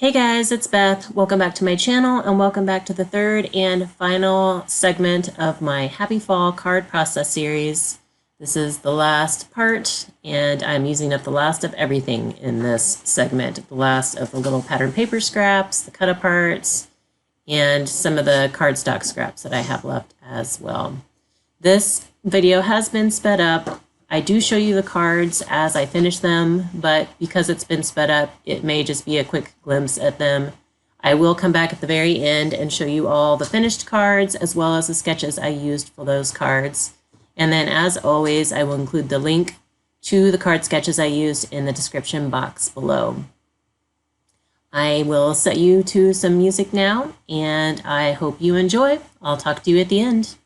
Hey guys, it's Beth. Welcome back to my channel and welcome back to the third and final segment of my Happy Fall card process series. This is the last part and I'm using up the last of everything in this segment. The last of the little pattern paper scraps, the cut aparts, and some of the cardstock scraps that I have left as well. This video has been sped up. I do show you the cards as I finish them, but because it's been sped up, it may just be a quick glimpse at them. I will come back at the very end and show you all the finished cards as well as the sketches I used for those cards. And then as always, I will include the link to the card sketches I used in the description box below. I will set you to some music now, and I hope you enjoy. I'll talk to you at the end.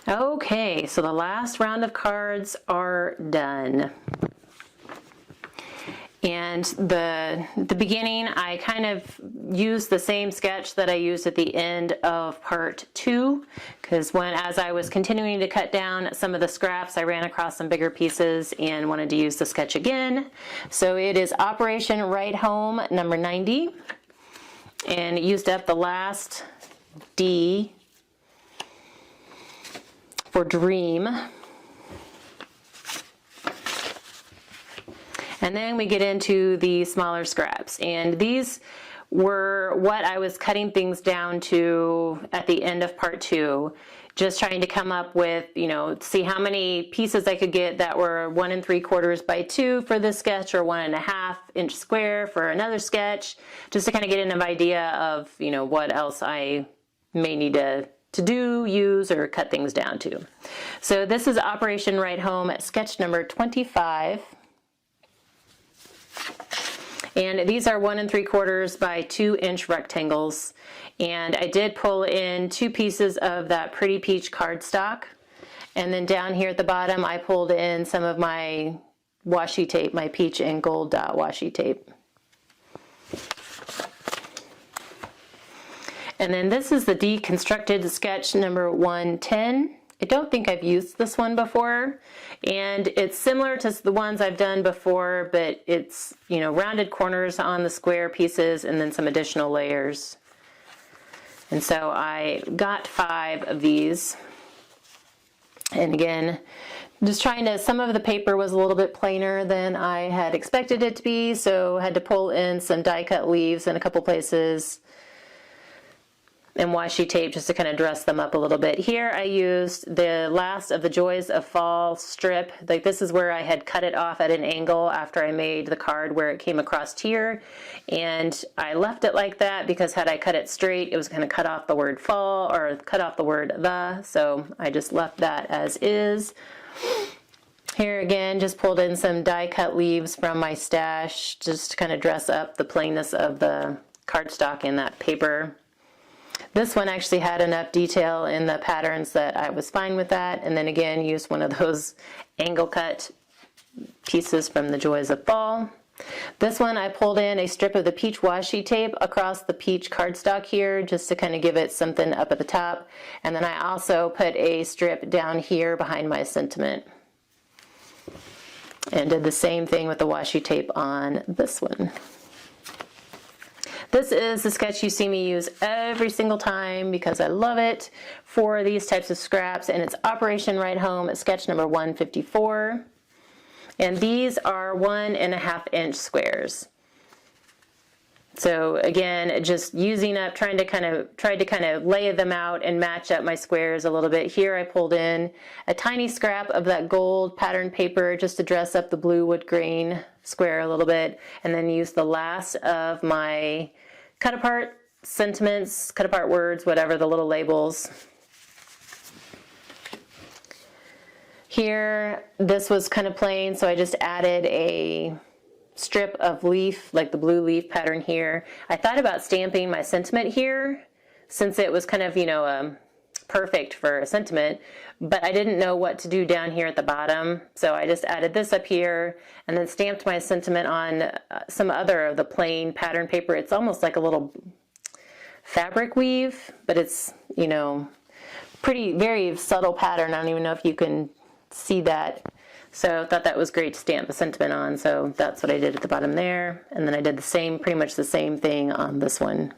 Okay, so the last round of cards are done. And the beginning, I kind of used the same sketch that I used at the end of part 2, because as I was continuing to cut down some of the scraps, I ran across some bigger pieces and wanted to use the sketch again. So it is Operation Right Home number 90, and it used up the last D for Dream. And then we get into the smaller scraps, and these were what I was cutting things down to at the end of part 2, just trying to come up with, see how many pieces I could get that were 1 3/4 by 2 for this sketch, or 1.5 inch square for another sketch, just to kind of get an idea of, what else I may need to do, use, or cut things down to. So this is Operation Right Home, sketch number 25. And these are 1 3/4 by 2 inch rectangles. And I did pull in 2 pieces of that Pretty Peach cardstock. And then down here at the bottom, I pulled in some of my washi tape, my peach and gold dot washi tape. And then this is the deconstructed sketch number 110. I don't think I've used this one before, and it's similar to the ones I've done before, but it's, rounded corners on the square pieces and then some additional layers. And so I got 5 of these. And again, just trying to, some of the paper was a little bit plainer than I had expected it to be, so I had to pull in some die cut leaves in a couple places and washi tape just to kind of dress them up a little bit. Here I used the last of the Joys of Fall strip. Like, this is where I had cut it off at an angle after I made the card where it came across here, and I left it like that because had I cut it straight, it was going to cut off the word fall, or cut off the word the, so I just left that as is. Here again, just pulled in some die cut leaves from my stash just to kind of dress up the plainness of the cardstock in that paper. This one actually had enough detail in the patterns that I was fine with that, and then again used one of those angle cut pieces from the Joys of Fall. This one I pulled in a strip of the peach washi tape across the peach cardstock here just to kind of give it something up at the top, and then I also put a strip down here behind my sentiment. And did the same thing with the washi tape on this one. This is the sketch you see me use every single time because I love it for these types of scraps, and it's Operation Right Home, sketch number 154. And these are 1.5 inch squares. So again, just using up, tried to kind of lay them out and match up my squares a little bit. Here I pulled in a tiny scrap of that gold pattern paper just to dress up the blue wood grain square a little bit, and then use the last of my cut apart sentiments, cut apart words, whatever, the little labels. Here, this was kind of plain, so I just added a strip of leaf, like the blue leaf pattern here. I thought about stamping my sentiment here, since it was kind of, you know, perfect for a sentiment, but I didn't know what to do down here at the bottom, so I just added this up here and then stamped my sentiment on some other of the plain pattern paper. It's almost like a little fabric weave, but it's, you know, pretty, very subtle pattern. I don't even know if you can see that. So I thought that was great to stamp a sentiment on, so that's what I did at the bottom there. And then I did the same, pretty much the same thing on this one.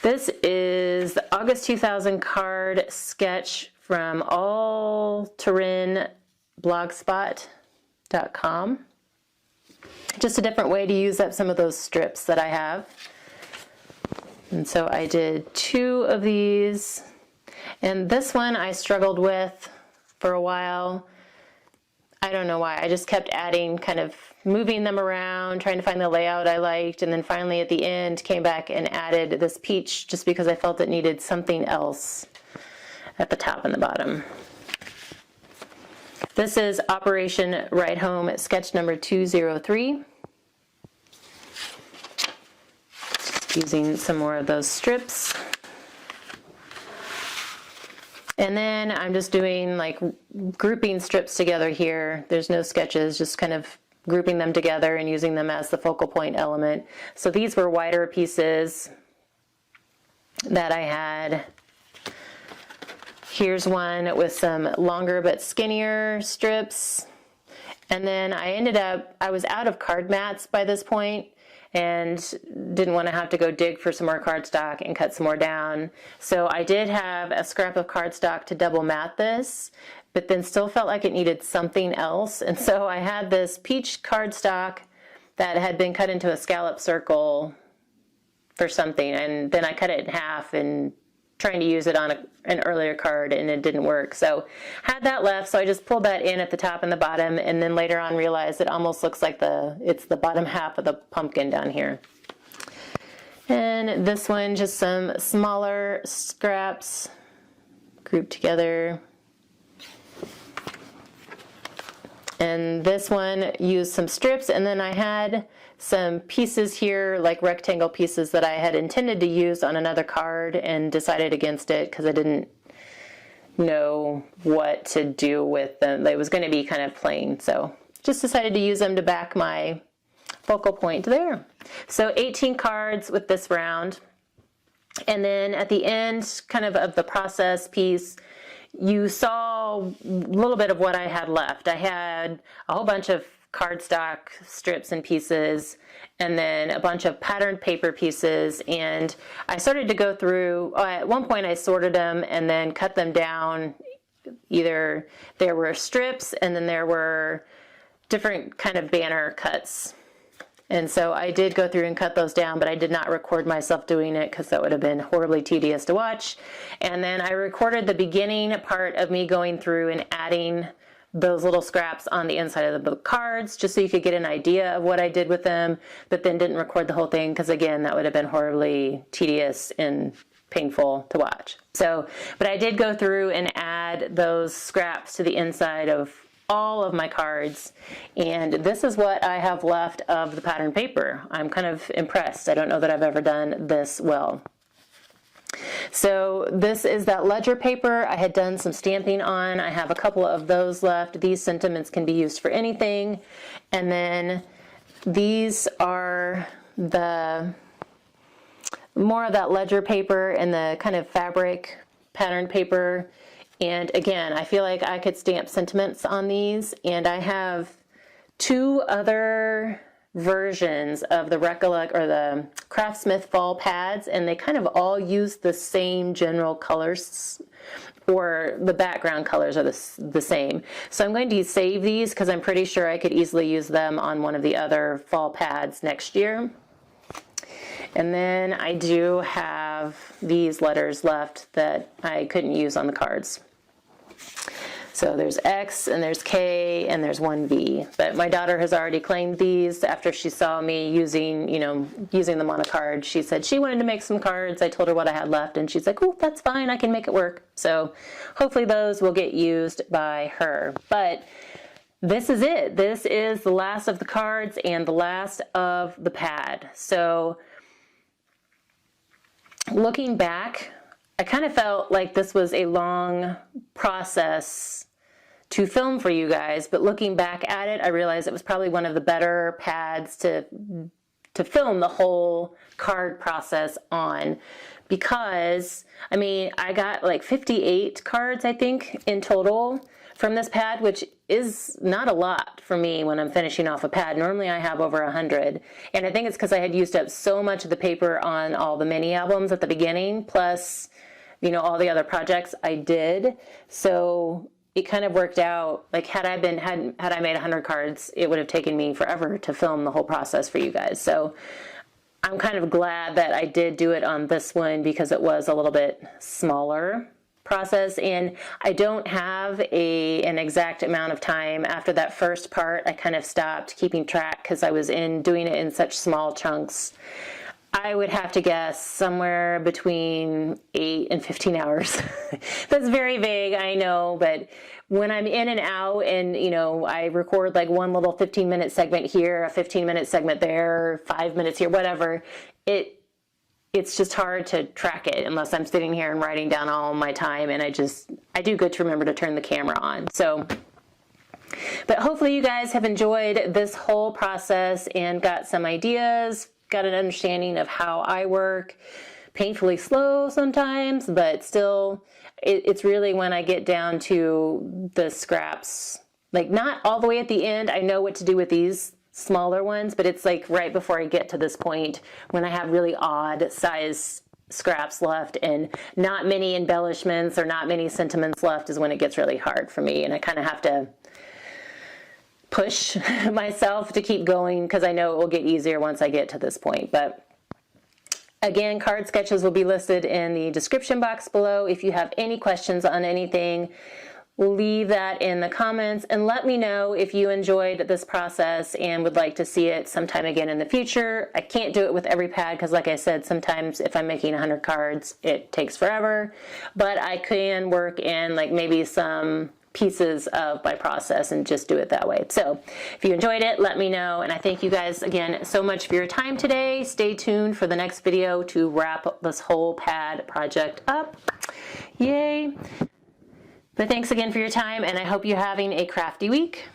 This is the August 2000 card sketch from allterrainblogspot.com. Just a different way to use up some of those strips that I have. And so I did 2 of these. And this one I struggled with for a while. I don't know why. I just kept adding, kind of moving them around, trying to find the layout I liked, and then finally at the end came back and added this peach just because I felt it needed something else at the top and the bottom. This is Operation Ride Home sketch number 203. Just using some more of those strips. And then I'm just doing like grouping strips together here. There's no sketches, just kind of grouping them together and using them as the focal point element. So these were wider pieces that I had. Here's one with some longer but skinnier strips. And then I was out of card mats by this point and didn't want to have to go dig for some more cardstock and cut some more down. So I did have a scrap of cardstock to double mat this, but then still felt like it needed something else. And so I had this peach cardstock that had been cut into a scallop circle for something, and then I cut it in half and trying to use it on an earlier card, and it didn't work. So had that left, so I just pulled that in at the top and the bottom, and then later on realized it almost looks like it's the bottom half of the pumpkin down here. And this one, just some smaller scraps grouped together. And this one used some strips, and then I had some pieces here, like rectangle pieces that I had intended to use on another card and decided against it because I didn't know what to do with them. It was going to be kind of plain, so just decided to use them to back my focal point there. So 18 cards with this round. And then at the end, kind of the process piece, you saw a little bit of what I had left. I had a whole bunch of cardstock strips and pieces, and then a bunch of patterned paper pieces, and I started to go through, at one point I sorted them and then cut them down. Either there were strips and then there were different kind of banner cuts. And so I did go through and cut those down, but I did not record myself doing it because that would have been horribly tedious to watch. And then I recorded the beginning part of me going through and adding those little scraps on the inside of the cards, just so you could get an idea of what I did with them, but then didn't record the whole thing because, again, that would have been horribly tedious and painful to watch. So, but I did go through and add those scraps to the inside of all of my cards, and this is what I have left of the pattern paper. I'm kind of impressed. I don't know that I've ever done this well. So this is that ledger paper I had done some stamping on. I have a couple of those left. These sentiments can be used for anything. And then these are the more of that ledger paper and the kind of fabric pattern paper. And again, I feel like I could stamp sentiments on these, and I have 2 other versions of the Recollect or the CraftSmith fall pads, and they kind of all use the same general colors or the background colors are the same. So I'm going to save these because I'm pretty sure I could easily use them on one of the other fall pads next year. And then I do have these letters left that I couldn't use on the cards. So there's X and there's K and there's one V. But my daughter has already claimed these after she saw me using them on a card. She said she wanted to make some cards. I told her what I had left and she's like, oh, that's fine, I can make it work. So hopefully those will get used by her. But this is it. This is the last of the cards and the last of the pad. So looking back, I kind of felt like this was a long process to film for you guys, but looking back at it, I realized it was probably one of the better pads to film the whole card process on, because, I mean, I got like 58 cards, I think, in total from this pad, which is not a lot for me when I'm finishing off a pad. Normally I have over 100, and I think it's because I had used up so much of the paper on all the mini albums at the beginning, plus, you know, all the other projects I did. So it kind of worked out. Like had I made 100 cards, it would have taken me forever to film the whole process for you guys. So I'm kind of glad that I did do it on this one because it was a little bit smaller process, and I don't have an exact amount of time after that first part. I kind of stopped keeping track because I was doing it in such small chunks. I would have to guess somewhere between 8 and 15 hours. That's very vague, I know, but when I'm in and out and, you know, I record like one little 15-minute segment here, a 15-minute segment there, 5 minutes here, whatever, it's just hard to track it unless I'm sitting here and writing down all my time, and I do good to remember to turn the camera on. So, but hopefully you guys have enjoyed this whole process and got some ideas, got an understanding of how I work. Painfully slow sometimes, but still, it's really when I get down to the scraps, like not all the way at the end. I know what to do with these smaller ones, but it's like right before I get to this point when I have really odd size scraps left and not many embellishments or not many sentiments left is when it gets really hard for me, and I kind of have to push myself to keep going because I know it will get easier once I get to this point. But again, card sketches will be listed in the description box below. If you have any questions on anything, leave that in the comments and let me know if you enjoyed this process and would like to see it sometime again in the future. I can't do it with every pad because, like I said, sometimes if I'm making 100 cards, it takes forever, but I can work in like maybe some pieces of my process and just do it that way. So if you enjoyed it, let me know, and I thank you guys again so much for your time today. Stay tuned for the next video to wrap this whole pad project up. Yay! But thanks again for your time, and I hope you're having a crafty week.